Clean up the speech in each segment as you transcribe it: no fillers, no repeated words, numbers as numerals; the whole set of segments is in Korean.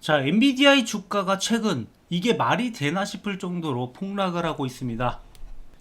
자, 엔비디아의 주가가 최근 이게 말이 되나 싶을 정도로 폭락을 하고 있습니다.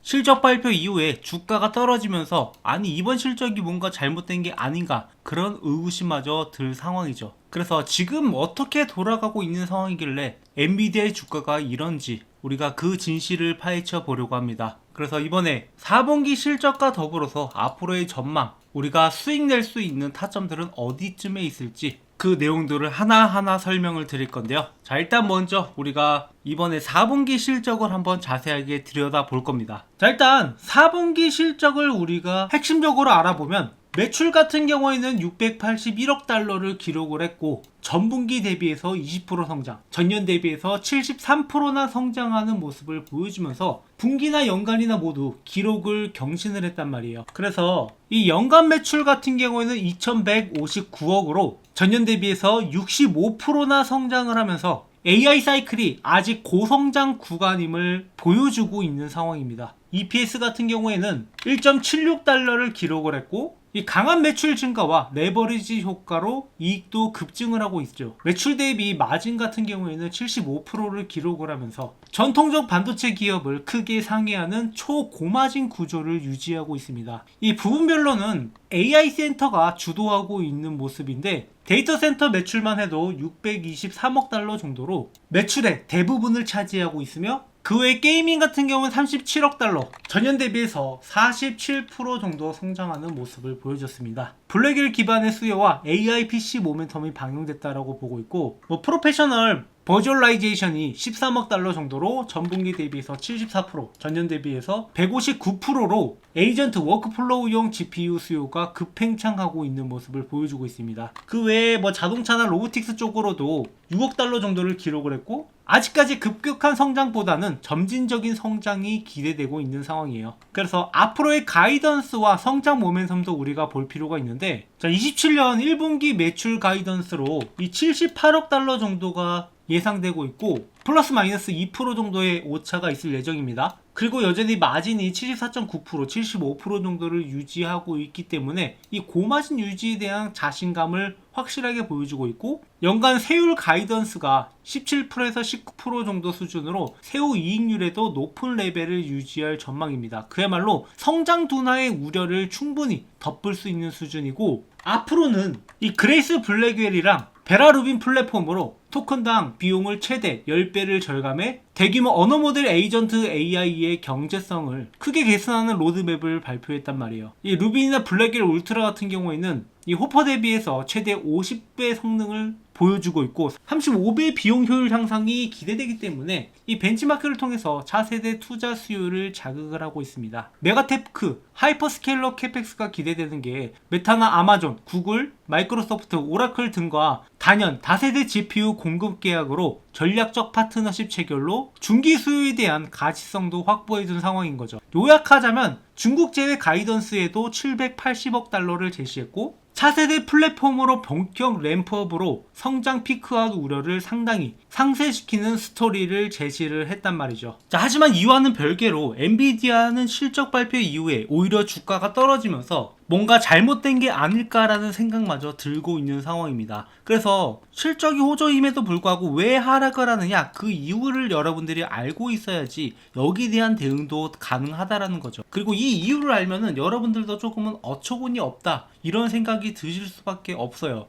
실적 발표 이후에 주가가 떨어지면서 아니 이번 실적이 뭔가 잘못된 게 아닌가 그런 의구심마저 들 상황이죠. 그래서 지금 어떻게 돌아가고 있는 상황이길래 엔비디아의 주가가 이런지 우리가 그 진실을 파헤쳐 보려고 합니다. 그래서 이번에 4분기 실적과 더불어서 앞으로의 전망, 우리가 수익 낼 수 있는 타점들은 어디쯤에 있을지 그 내용들을 하나하나 설명을 드릴 건데요. 자, 일단 먼저 우리가 이번에 4분기 실적을 한번 자세하게 들여다 볼 겁니다. 자, 일단 4분기 실적을 우리가 핵심적으로 알아보면 매출 같은 경우에는 681억 달러를 기록을 했고 전분기 대비해서 20% 성장, 전년 대비해서 73%나 성장하는 모습을 보여주면서 분기나 연간이나 모두 기록을 경신을 했단 말이에요. 그래서 이 연간 매출 같은 경우에는 2159억으로 전년 대비해서 65%나 성장을 하면서 AI 사이클이 아직 고성장 구간임을 보여주고 있는 상황입니다. EPS 같은 경우에는 1.76달러를 기록을 했고 이 강한 매출 증가와 레버리지 효과로 이익도 급증을 하고 있죠. 매출 대비 마진 같은 경우에는 75%를 기록을 하면서 전통적 반도체 기업을 크게 상회하는 초고마진 구조를 유지하고 있습니다. 이 부분별로는 AI 센터가 주도하고 있는 모습인데 데이터 센터 매출만 해도 623억 달러 정도로 매출의 대부분을 차지하고 있으며 그 외 게이밍 같은 경우는 37억 달러, 전년 대비해서 47% 정도 성장하는 모습을 보여줬습니다. 블랙일 기반의 수요와 AI PC 모멘텀이 방영됐다라고 보고 있고, 프로페셔널 버주얼라이제이션이 13억 달러 정도로 전분기 대비해서 74%, 전년 대비해서 159%로 에이전트 워크플로우용 GPU 수요가 급팽창하고 있는 모습을 보여주고 있습니다. 그 외에 자동차나 로보틱스 쪽으로도 6억 달러 정도를 기록을 했고 아직까지 급격한 성장보다는 점진적인 성장이 기대되고 있는 상황이에요. 그래서 앞으로의 가이던스와 성장 모멘텀도 우리가 볼 필요가 있는데 27년 1분기 매출 가이던스로 이 78억 달러 정도가 예상되고 있고 플러스 마이너스 2% 정도의 오차가 있을 예정입니다. 그리고 여전히 마진이 74.9%, 75% 정도를 유지하고 있기 때문에 이 고마진 유지에 대한 자신감을 확실하게 보여주고 있고 연간 세율 가이던스가 17%에서 19% 정도 수준으로 세후 이익률에도 높은 레벨을 유지할 전망입니다. 그야말로 성장 둔화의 우려를 충분히 덮을 수 있는 수준이고 앞으로는 이 그레이스 블랙웰이랑 베라루빈 플랫폼으로 토큰당 비용을 최대 10배를 절감해 대규모 언어 모델 에이전트 AI의 경제성을 크게 개선하는 로드맵을 발표했단 말이에요. 이 루빈이나 블랙웰 울트라 같은 경우에는 이 호퍼 대비해서 최대 50배 성능을 보여주고 있고 35배 비용 효율 향상이 기대되기 때문에 이 벤치마크를 통해서 차세대 투자 수요를 자극을 하고 있습니다. 메가테크, 하이퍼스케일러 캐펙스가 기대되는 게 메타나 아마존, 구글, 마이크로소프트, 오라클 등과 단연 다세대 GPU 공급 계약으로 전략적 파트너십 체결로 중기 수요에 대한 가치성도 확보해준 상황인 거죠. 요약하자면 중국 제외 가이던스에도 780억 달러를 제시했고 차세대 플랫폼으로 본격 램프업으로 성장 피크아웃 우려를 상당히 상쇄시키는 스토리를 제시를 했단 말이죠. 자, 하지만 이와는 별개로 엔비디아는 실적 발표 이후에 오히려 주가가 떨어지면서 뭔가 잘못된 게 아닐까라는 생각마저 들고 있는 상황입니다. 그래서 실적이 호조임에도 불구하고 왜 하락을 하느냐 그 이유를 여러분들이 알고 있어야지 여기에 대한 대응도 가능하다라는 거죠. 그리고 이 이유를 알면은 여러분들도 조금은 어처구니 없다 이런 생각이 드실 수밖에 없어요.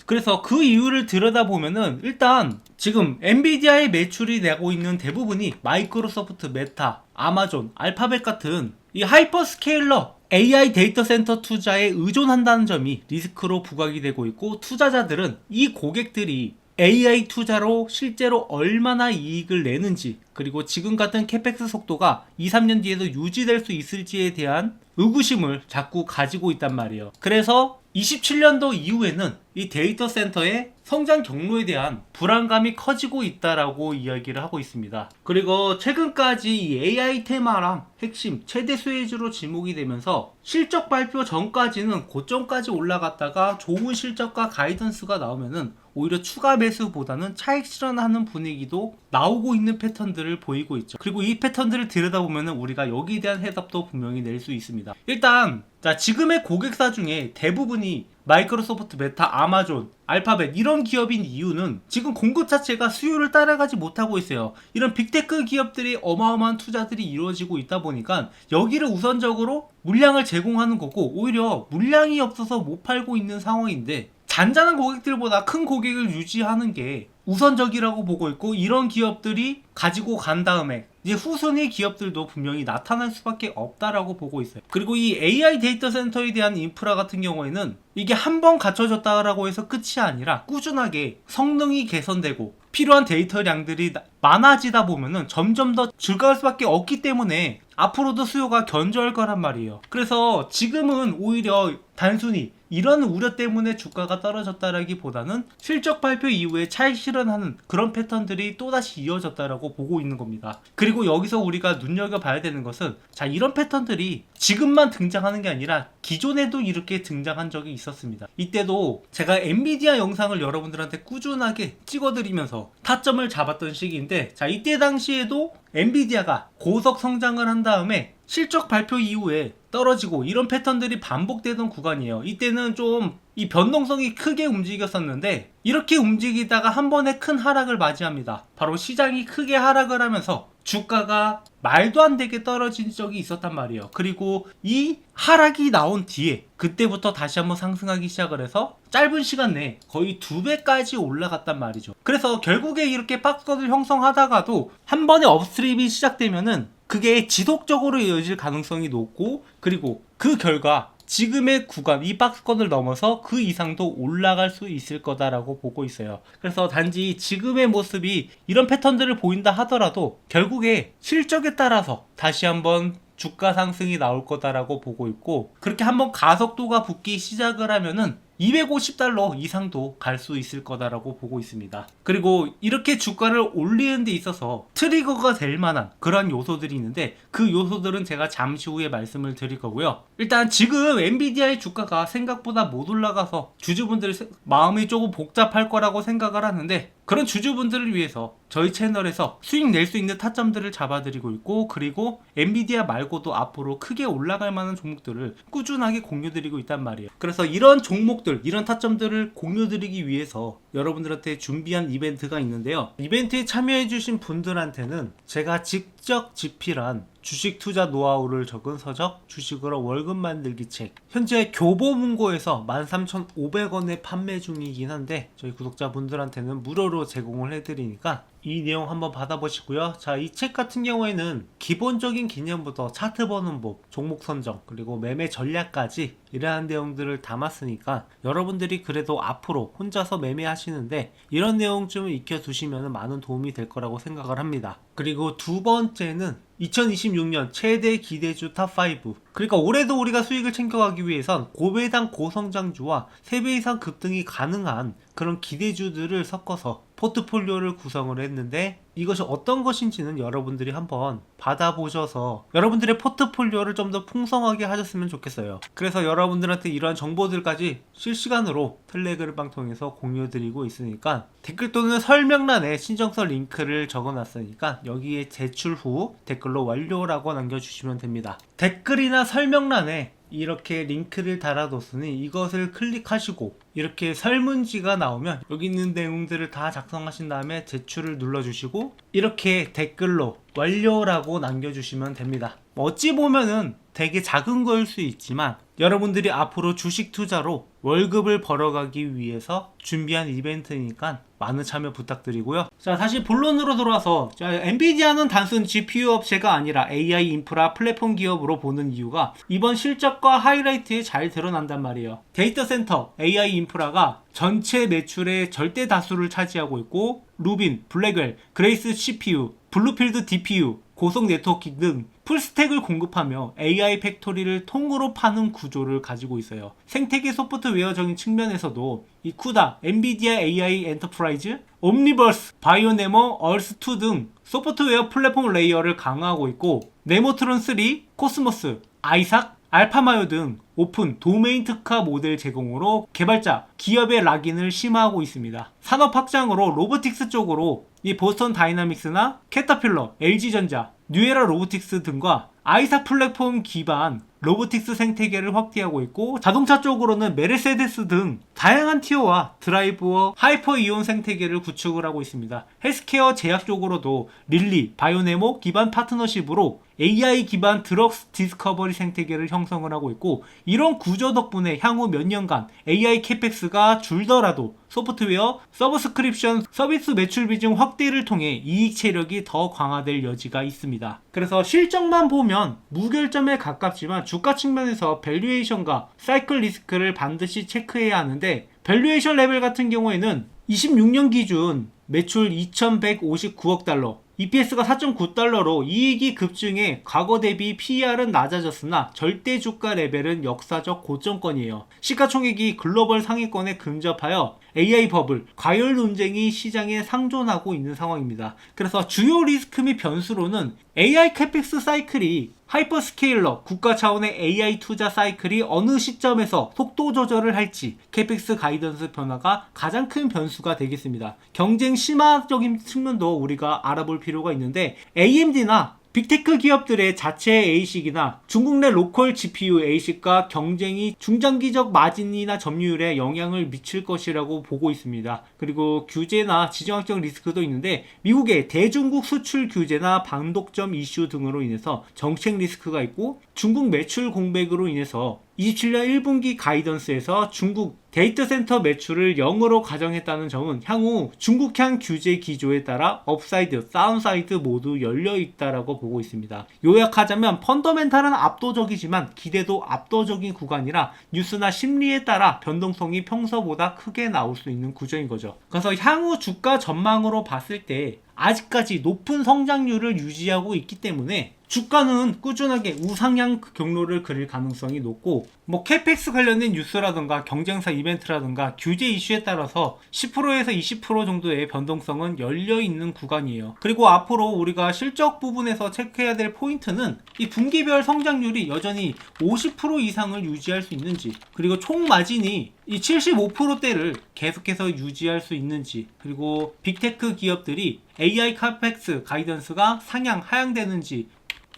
그래서 그 이유를 들여다보면은 일단 지금 엔비디아의 매출이 내고 있는 대부분이 마이크로소프트, 메타, 아마존, 알파벳 같은 이 하이퍼스케일러 AI 데이터 센터 투자에 의존한다는 점이 리스크로 부각이 되고 있고 투자자들은 이 고객들이 AI 투자로 실제로 얼마나 이익을 내는지 그리고 지금 같은 캐펙스 속도가 2, 3년 뒤에도 유지될 수 있을지에 대한 의구심을 자꾸 가지고 있단 말이에요. 그래서 27년도 이후에는 이 데이터 센터의 성장 경로에 대한 불안감이 커지고 있다라고 이야기를 하고 있습니다. 그리고 최근까지 이 AI 테마랑 핵심 최대 수혜주로 지목이 되면서 실적 발표 전까지는 고점까지 올라갔다가 좋은 실적과 가이던스가 나오면은 오히려 추가 매수보다는 차익 실현하는 분위기도 나오고 있는 패턴들을 보이고 있죠. 그리고 이 패턴들을 들여다보면 우리가 여기에 대한 해답도 분명히 낼 수 있습니다. 일단 지금의 고객사 중에 대부분이 마이크로소프트, 메타, 아마존, 알파벳 이런 기업인 이유는 지금 공급 자체가 수요를 따라가지 못하고 있어요. 이런 빅테크 기업들이 어마어마한 투자들이 이루어지고 있다 보니까 여기를 우선적으로 물량을 제공하는 거고, 오히려 물량이 없어서 못 팔고 있는 상황인데 잔잔한 고객들보다 큰 고객을 유지하는 게 우선적이라고 보고 있고, 이런 기업들이 가지고 간 다음에 이제 후순위 기업들도 분명히 나타날 수밖에 없다라고 보고 있어요. 그리고 이 AI 데이터 센터에 대한 인프라 같은 경우에는 이게 한 번 갖춰졌다라고 해서 끝이 아니라 꾸준하게 성능이 개선되고 필요한 데이터량들이 많아지다 보면은 점점 더 증가할 수밖에 없기 때문에 앞으로도 수요가 견조할 거란 말이에요. 그래서 지금은 오히려 단순히 이런 우려 때문에 주가가 떨어졌다라기보다는 실적 발표 이후에 차익 실현하는 그런 패턴들이 또다시 이어졌다라고 보고 있는 겁니다. 그리고 여기서 우리가 눈여겨봐야 되는 것은, 이런 패턴들이 지금만 등장하는 게 아니라 기존에도 이렇게 등장한 적이 있었습니다. 이때도 제가 엔비디아 영상을 여러분들한테 꾸준하게 찍어드리면서 타점을 잡았던 시기인데, 이때 당시에도 엔비디아가 고속 성장을 한 다음에 실적 발표 이후에 떨어지고 이런 패턴들이 반복되던 구간이에요. 이때는 좀 이 변동성이 크게 움직였었는데, 이렇게 움직이다가 한 번에 큰 하락을 맞이합니다. 바로 시장이 크게 하락을 하면서 주가가 말도 안 되게 떨어진 적이 있었단 말이에요. 그리고 이 하락이 나온 뒤에 그때부터 다시 한번 상승하기 시작을 해서 짧은 시간 내에 거의 2배까지 올라갔단 말이죠. 그래서 결국에 이렇게 박스권을 형성하다가도 한 번에 업스트림이 시작되면은 그게 지속적으로 이어질 가능성이 높고, 그리고 그 결과 지금의 구간, 이 박스권을 넘어서 그 이상도 올라갈 수 있을 거다라고 보고 있어요. 그래서 단지 지금의 모습이 이런 패턴들을 보인다 하더라도 결국에 실적에 따라서 다시 한번 주가 상승이 나올 거다라고 보고 있고, 그렇게 한번 가속도가 붙기 시작을 하면은 $250 이상도 갈 수 있을 거다라고 보고 있습니다. 그리고 이렇게 주가를 올리는 데 있어서 트리거가 될 만한 그런 요소들이 있는데, 그 요소들은 제가 잠시 후에 말씀을 드릴 거고요. 일단 지금 엔비디아의 주가가 생각보다 못 올라가서 주주분들 마음이 조금 복잡할 거라고 생각을 하는데, 그런 주주분들을 위해서 저희 채널에서 수익 낼 수 있는 타점들을 잡아드리고 있고, 그리고 엔비디아 말고도 앞으로 크게 올라갈 만한 종목들을 꾸준하게 공유드리고 있단 말이에요. 그래서 이런 종목들, 이런 타점들을 공유드리기 위해서 여러분들한테 준비한 이벤트가 있는데요. 이벤트에 참여해주신 분들한테는 제가 직접 집필한 주식 투자 노하우를 적은 서적, 주식으로 월급 만들기 책, 현재 교보문고에서 13,500원에 판매 중이긴 한데 저희 구독자분들한테는 무료로 제공을 해드리니까 이 내용 한번 받아보시고요. 이 책 같은 경우에는 기본적인 개념부터 차트 보는 법, 종목 선정, 그리고 매매 전략까지 이러한 내용들을 담았으니까 여러분들이 그래도 앞으로 혼자서 매매하시는데 이런 내용 좀 익혀두시면 많은 도움이 될 거라고 생각을 합니다. 그리고 두 번째는 2026년 최대 기대주 탑5, 그러니까 올해도 우리가 수익을 챙겨가기 위해선 고배당 고성장주와 3배 이상 급등이 가능한 그런 기대주들을 섞어서 포트폴리오를 구성을 했는데, 이것이 어떤 것인지는 여러분들이 한번 받아보셔서 여러분들의 포트폴리오를 좀 더 풍성하게 하셨으면 좋겠어요. 그래서 여러분들한테 이러한 정보들까지 실시간으로 텔레그램방 통해서 공유드리고 있으니까 댓글 또는 설명란에 신청서 링크를 적어놨으니까 여기에 제출 후 댓글로 완료라고 남겨주시면 됩니다. 댓글이나 설명란에 이렇게 링크를 달아뒀으니 이것을 클릭하시고 이렇게 설문지가 나오면 여기 있는 내용들을 다 작성하신 다음에 제출을 눌러주시고 이렇게 댓글로 완료라고 남겨주시면 됩니다. 어찌 보면은 되게 작은 거일 수 있지만 여러분들이 앞으로 주식 투자로 월급을 벌어가기 위해서 준비한 이벤트니까 많은 참여 부탁드리고요. 다시 본론으로 돌아와서 엔비디아는 단순 GPU 업체가 아니라 AI 인프라 플랫폼 기업으로 보는 이유가 이번 실적과 하이라이트에 잘 드러난단 말이에요. 데이터 센터 AI 인프라가 전체 매출의 절대 다수를 차지하고 있고, 루빈, 블랙웰, 그레이스 CPU, 블루필드 DPU, 고속 네트워킹 등 풀스택을 공급하며 AI 팩토리를 통으로 파는 구조를 가지고 있어요. 생태계 소프트웨어적인 측면에서도 이 쿠다, 엔비디아 AI 엔터프라이즈, 옴니버스, 바이오네모, 얼스2 등 소프트웨어 플랫폼 레이어를 강화하고 있고, 네모트론 3, 코스모스, 아이삭, 알파마요 등 오픈 도메인 특화 모델 제공으로 개발자 기업의 락인을 심화하고 있습니다. 산업 확장으로 로보틱스 쪽으로 이 보스턴 다이나믹스나 캐터필러, LG전자, 뉴에라 로보틱스 등과 아이사 플랫폼 기반 로보틱스 생태계를 확대하고 있고, 자동차 쪽으로는 메르세데스 등 다양한 티어와 드라이브어 하이퍼 이온 생태계를 구축을 하고 있습니다. 헬스케어 제약 쪽으로도 릴리, 바이오네모 기반 파트너십으로 AI 기반 드럭스 디스커버리 생태계를 형성을 하고 있고, 이런 구조 덕분에 향후 몇 년간 AI 캐펙스가 줄더라도 소프트웨어, 서브스크립션, 서비스 매출 비중 확대를 통해 이익 체력이 더 강화될 여지가 있습니다. 그래서 실적만 보면 무결점에 가깝지만 주가 측면에서 밸류에이션과 사이클 리스크를 반드시 체크해야 하는데, 밸류에이션 레벨 같은 경우에는 26년 기준 매출 2159억 달러, EPS가 4.9달러로 이익이 급증해 과거 대비 PER은 낮아졌으나 절대 주가 레벨은 역사적 고점권이에요. 시가총액이 글로벌 상위권에 근접하여 AI 버블, 과열 논쟁이 시장에 상존하고 있는 상황입니다. 그래서 주요 리스크 및 변수로는 AI 캐펙스 사이클이 하이퍼스케일러, 국가 차원의 AI 투자 사이클이 어느 시점에서 속도 조절을 할지 캐펙스 가이던스 변화가 가장 큰 변수가 되겠습니다. 경쟁 심화적인 측면도 우리가 알아볼 필요가 있는데, AMD나 빅테크 기업들의 자체 ASIC이나 중국 내 로컬 GPU ASIC과 경쟁이 중장기적 마진이나 점유율에 영향을 미칠 것이라고 보고 있습니다. 그리고 규제나 지정학적 리스크도 있는데, 미국의 대중국 수출 규제나 반독점 이슈 등으로 인해서 정책 리스크가 있고, 중국 매출 공백으로 인해서 27년 1분기 가이던스에서 중국 데이터 센터 매출을 0으로 가정했다는 점은 향후 중국향 규제 기조에 따라 업사이드, 다운사이드 모두 열려 있다라고 보고 있습니다. 요약하자면 펀더멘탈은 압도적이지만 기대도 압도적인 구간이라 뉴스나 심리에 따라 변동성이 평소보다 크게 나올 수 있는 구조인 거죠. 그래서 향후 주가 전망으로 봤을 때 아직까지 높은 성장률을 유지하고 있기 때문에 주가는 꾸준하게 우상향 경로를 그릴 가능성이 높고, 캐펙스 관련된 뉴스라든가 경쟁사 이벤트라든가 규제 이슈에 따라서 10%에서 20% 정도의 변동성은 열려있는 구간이에요. 그리고 앞으로 우리가 실적 부분에서 체크해야 될 포인트는 이 분기별 성장률이 여전히 50% 이상을 유지할 수 있는지, 그리고 총 마진이 이 75%대를 계속해서 유지할 수 있는지, 그리고 빅테크 기업들이 AI 카펙스 가이던스가 상향, 하향되는지,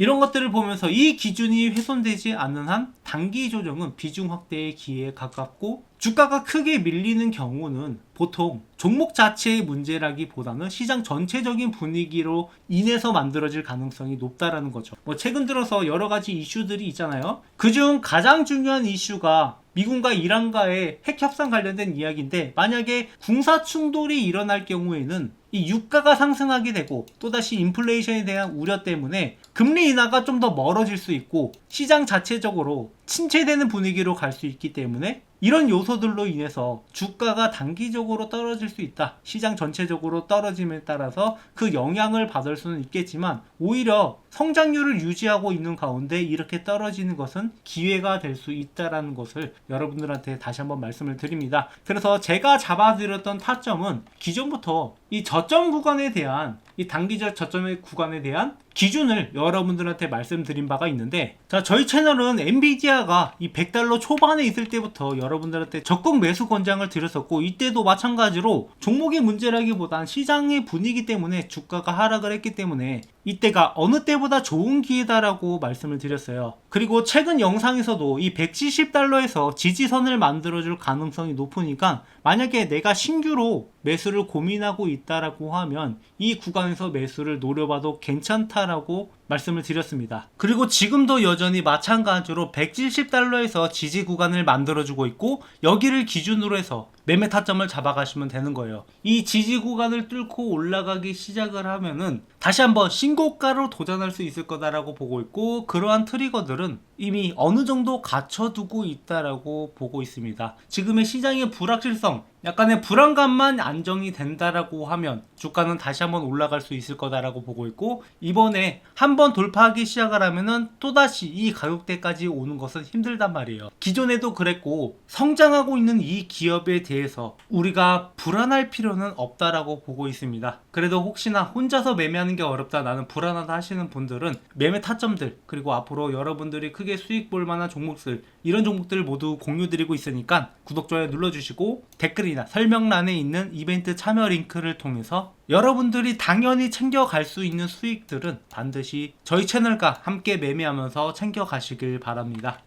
이런 것들을 보면서 이 기준이 훼손되지 않는 한 단기 조정은 비중 확대의 기회에 가깝고, 주가가 크게 밀리는 경우는 보통 종목 자체의 문제라기보다는 시장 전체적인 분위기로 인해서 만들어질 가능성이 높다라는 거죠. 최근 들어서 여러 가지 이슈들이 있잖아요. 그중 가장 중요한 이슈가 미군과 이란과의 핵 협상 관련된 이야기인데, 만약에 군사 충돌이 일어날 경우에는 이 유가가 상승하게 되고, 또다시 인플레이션에 대한 우려 때문에 금리 인하가 좀 더 멀어질 수 있고, 시장 자체적으로 침체되는 분위기로 갈 수 있기 때문에 이런 요소들로 인해서 주가가 단기적으로 떨어질 수 있다. 시장 전체적으로 떨어짐에 따라서 그 영향을 받을 수는 있겠지만, 오히려 성장률을 유지하고 있는 가운데 이렇게 떨어지는 것은 기회가 될 수 있다는 것을 여러분들한테 다시 한번 말씀을 드립니다. 그래서 제가 잡아드렸던 타점은 기존부터 이 저점 구간에 대한, 이 단기적 저점의 구간에 대한 기준을 여러분들한테 말씀드린 바가 있는데, 자, 저희 채널은 엔비디아가 이 100달러 초반에 있을 때부터 여러분들한테 적극 매수 권장을 드렸었고, 이때도 마찬가지로 종목의 문제라기보단 시장의 분위기 때문에 주가가 하락을 했기 때문에 이때가 어느 때보다 좋은 기회다라고 말씀을 드렸어요. 그리고 최근 영상에서도 이 170달러에서 지지선을 만들어줄 가능성이 높으니까, 만약에 내가 신규로 매수를 고민하고 있다라고 하면 이 구간에서 매수를 노려봐도 괜찮다라고 말씀을 드렸습니다. 그리고 지금도 여전히 마찬가지로 170달러에서 지지 구간을 만들어주고 있고, 여기를 기준으로 해서 매매 타점을 잡아가시면 되는 거예요. 이 지지 구간을 뚫고 올라가기 시작을 하면은 다시 한번 신고가로 도전할 수 있을 거다라고 보고 있고, 그러한 트리거들은 이미 어느 정도 갖춰두고 있다라고 보고 있습니다. 지금의 시장의 불확실성, 약간의 불안감만 안정이 된다라고 하면 주가는 다시 한번 올라갈 수 있을 거다라고 보고 있고, 이번에 한번 돌파하기 시작을 하면은 또다시 이 가격대까지 오는 것은 힘들단 말이에요. 기존에도 그랬고, 성장하고 있는 이 기업에 대해서 우리가 불안할 필요는 없다라고 보고 있습니다. 그래도 혹시나 혼자서 매매하는 게 어렵다, 나는 불안하다 하시는 분들은 매매 타점들, 그리고 앞으로 여러분들이 크게 크게 수익 볼 만한 종목들, 이런 종목들 모두 공유드리고 있으니까 구독, 좋아요 눌러주시고 댓글이나 설명란에 있는 이벤트 참여 링크를 통해서 여러분들이 당연히 챙겨갈 수 있는 수익들은 반드시 저희 채널과 함께 매매하면서 챙겨가시길 바랍니다.